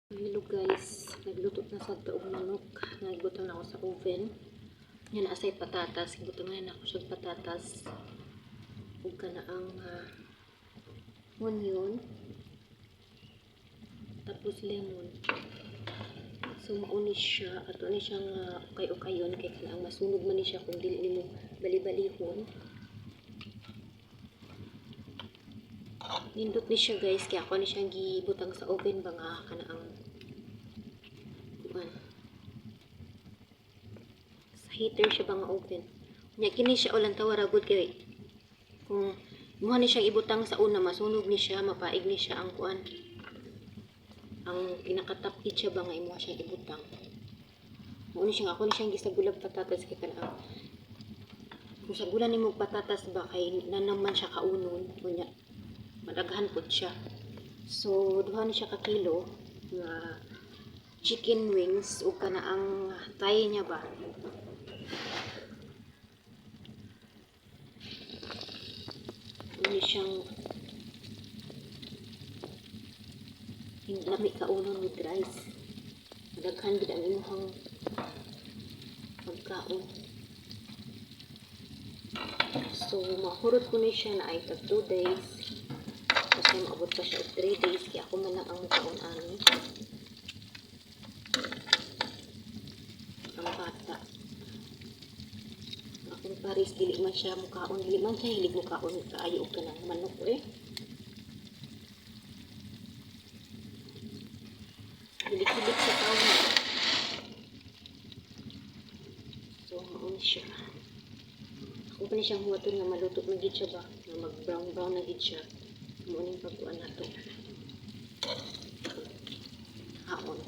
Hello guys, nagluto na sa taog manok. Nagbutang na ako sa oven. Yan asay patatas. Butang na ako sa patatas. Huwag ka na ang onion. Tapos lemon. So maunis siya. At unis siyang ukay-ukayon. Kaya kailangan masunog man siya kung dili mo bali-balihon. Nindot ni siya guys. Kaya ako ni siyang gibutang sa oven ba nga ka na ang sa heater siya ba nga oven. Nya kini siya ulang tawaragod kay kung muha ni siyang ibutang sa una masunog ni siya, mapaig ni siya ang kuan. Ang pinakatapid siya ba nga imuha siyang ibutang. Mo ni siya ako ni siyang gisagulag patatas kay kana. Kung sagulan nimo patatas ba kay nanaman siya kaunon kunya madaghan pud siya. So duha ni siya ka kilo nga chicken wings o kana ang thigh niya ba. Ini siyang lami kaunon with rice. Daghan gid ang imong pagkaon. So mahurot ko ni siya na ay tag 2 days. Kasi maabot pa siya og 3 days kaya ako man lang ang mukaon ani. Ang bata. Akong pares dili man siya mukaon, dili man siya hilig mukaon kaayo og kanang manok Hilig-hilig sa taon. So mauni siya. Ako pa ni siyang huwaton nga maluto na gid siya ba, nga mag-brown na gid siya. Muning pagkuan nato. Haon.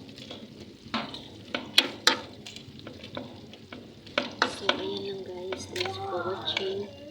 So ayan lang guys, thanks for watching.